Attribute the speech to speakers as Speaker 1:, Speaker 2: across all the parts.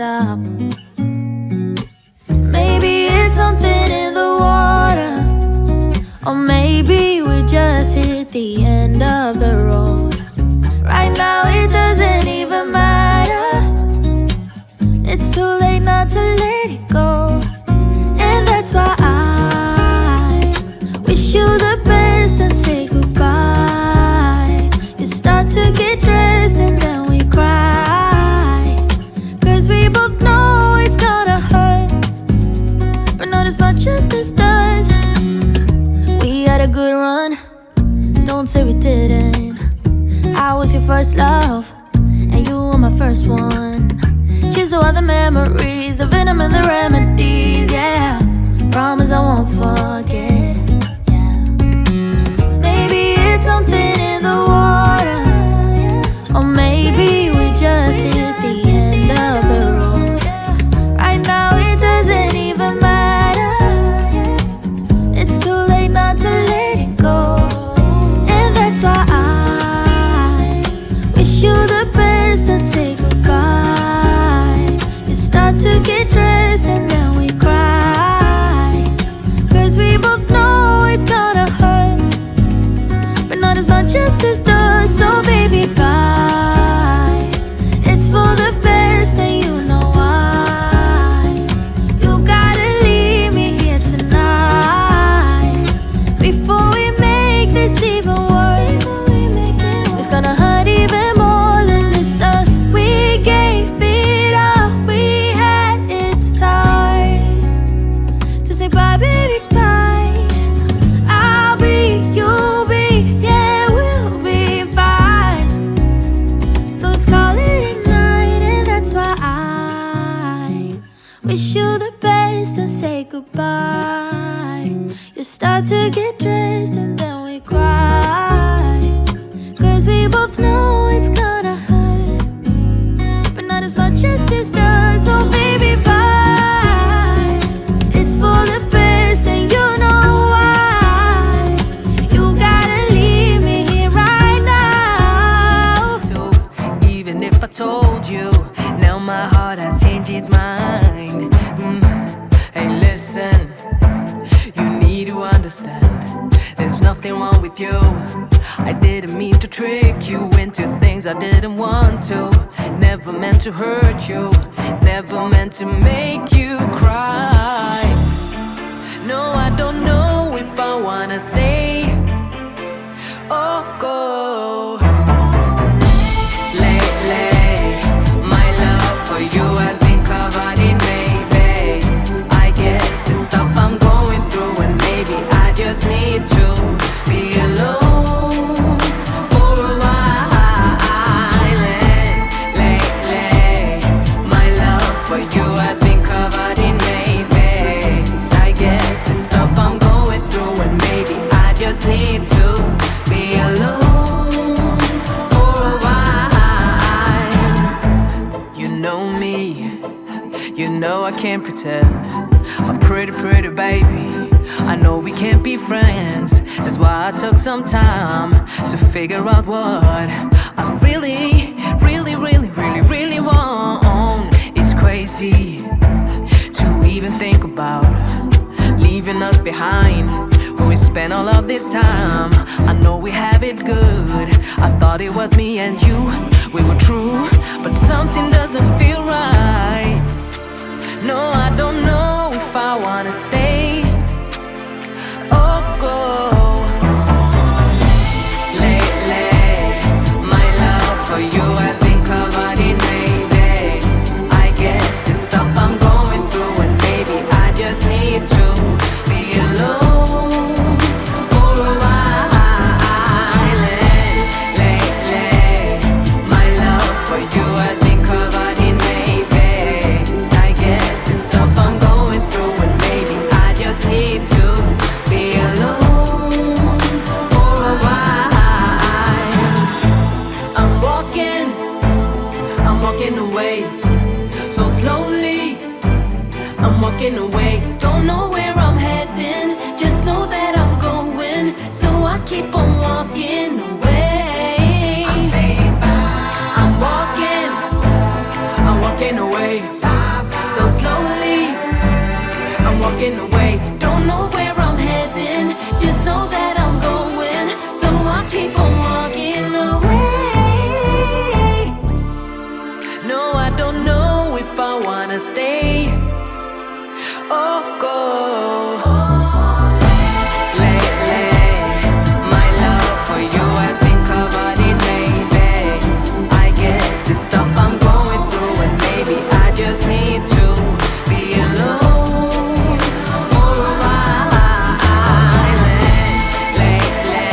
Speaker 1: stop. Maybe it's something in the water, or maybe we just hit the end of the road. Right now it doesn't even matter. It's too late not to let it go. And that's why I wish you the best and say goodbye. You start to get dressed and then we cry, 'cause we both know it's gonna hurt, but not as much as this does. We had a good run, don't say we didn't. I was your first love, and you were my first one. Cheers to all the memories, the venom and the remedies, yeah. Promise I won't forget, yeah. Maybe it's something in the water, or maybe we just hit the end of the road. Right now it doesn't even matter. It's too late not to let it go. And that's why I wish you the best and say goodbye. You start to get dressed and then we cry, 'cause we both know it's gonna hurt, but not as much as this does. So baby, bye. It's for the best and you know why. You gotta leave me here tonight before we make this even worse. It's gonna hurt even more than this does. We gave it all we had. It's time to say bye, baby, bye. I'll be, you'll be, yeah, we'll be fine. So let's call it a night. And that's why I wish you the best and say goodbye. You start to get dressed and then we cry, 'cause we both know it's gonna hurt, but not as much as this does. So baby, bye. It's for the best and you know why. You gotta leave me here right now.
Speaker 2: So even if I told you, now my heart has changed its mind. Hey, listen, you need to understand, there's nothing wrong with you. I didn't mean to trick you into things I didn't want to. Never meant to hurt you, never meant to make you cry. No, I don't know if I wanna stay or go. Lately, my love for you has been covered in maybes. I guess it's stuff I'm going through, and maybe I just need to be alone for a while. Lately, my love for you has been covered in maybes. I guess it's stuff I'm going through, and maybe I just need to be alone for a while. You know me, you know I can't pretend. I'm pretty, pretty baby. I know we can't be friends. That's why I took some time to figure out what I really, really, really, really, really want. It's crazy to even think about leaving us behind when we spent all of this time. I know we have it good. I thought it was me and you, we were true, but something doesn't feel right. No, I don't know if I wanna stay or go. Lately, my love for you has been covered in maybes. I guess it's stuff I'm going through, and maybe I just need to be alone for a while. Lately, my love for you has been covered in maybes. I guess it's stuff I'm going through, and maybe I just need to be alone for a while. I'm walking away, so slowly I'm walking away. Don't know where I'm heading, just know that I'm going, so I keep on walking away. I'm saying bye. I'm walking away. walking away. Don't know where I'm heading, just know that I'm going. So I keep on walking away. No, I don't know if I wanna stay or go. Lately, my love for you has been covered in maybes. I guess it's stuff I'm going through, and maybe I just need to be alone for a while. Lately,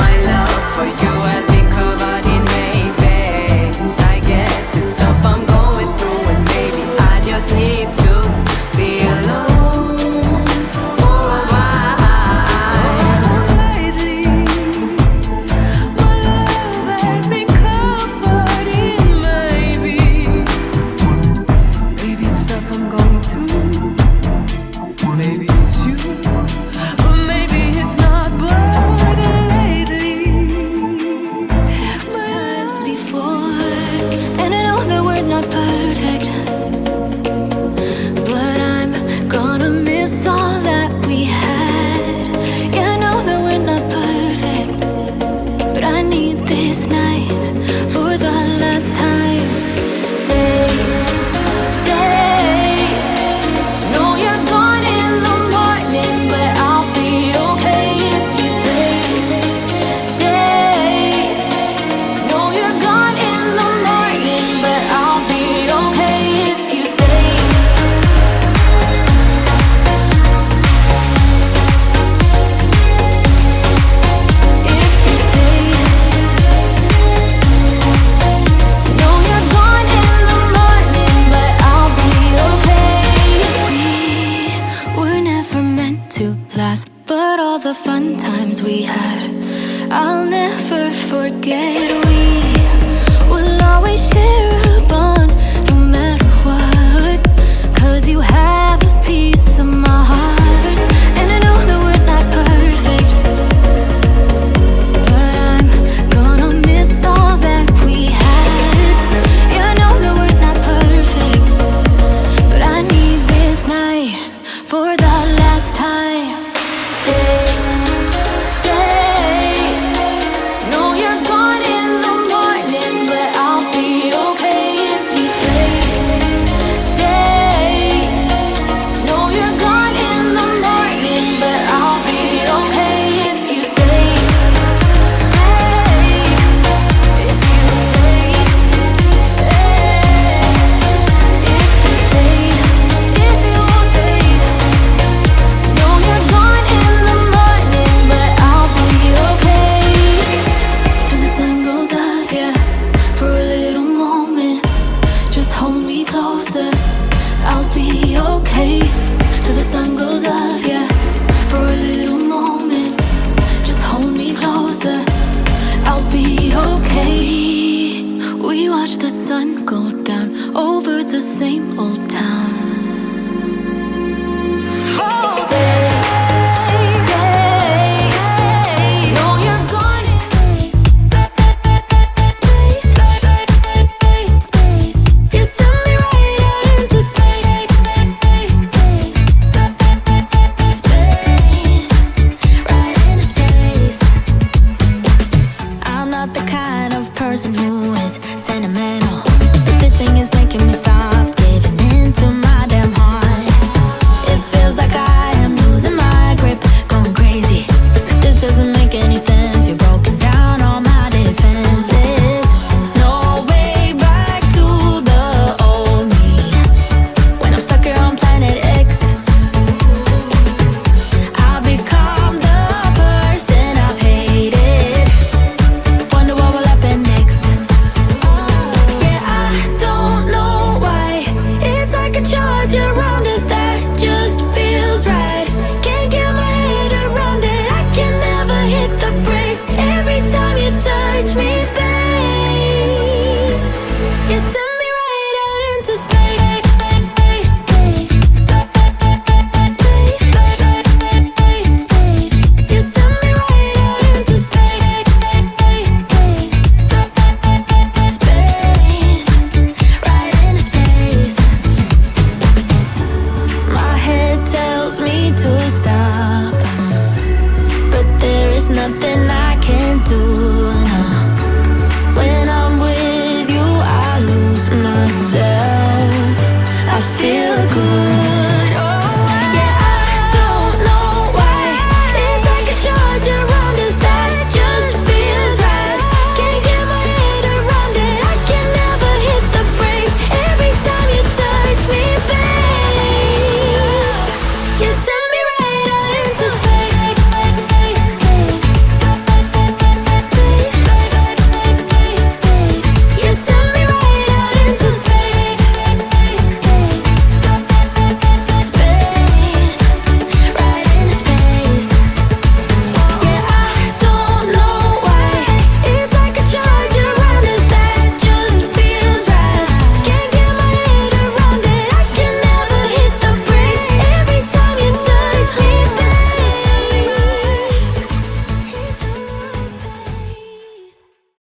Speaker 2: my love for you has been covered in maybes. I guess it's stuff I'm going through, and maybe I just need to be alone for a while. Lately, my love has been covered in maybes. Maybe it's stuff I'm going through. Maybe it's you, or maybe it's not. But lately,
Speaker 1: Times before, and I know that we're not perfect, but I'm gonna miss all that we had. Yeah, I know that we're not perfect, but I need this night for the last time. Stay, stay. Know you're gone in the morning, but I'll be okay if you stay. Stay. Know you're gone in the morning, but I'll be okay if you stay. If you stay. Know you're gone in the morning, but I'll be okay. We were never meant to last, but all the fun times we had, I'll never forget. We will always share a bond, no matter what, 'cause you have a piece of my heart. And I know that we're not perfect, but I'm gonna miss all that we had. Yeah, I know that we're not perfect, but I need this night for the last time. Stay, stay. Know you're gone in the morning, but I'll be okay if you stay. Stay. Know you're gone in the morning, but I'll be okay if you stay. Stay. If you stay. If you stay. If you stay. Know you're gone in the morning, but I'll be okay. Till the sun goes up, yeah, for a little moment. Just hold me closer, I'll be okay. Till the sun goes up, yeah, for a little moment. Just hold me closer, I'll be okay. We watch the sun go down over the same old town.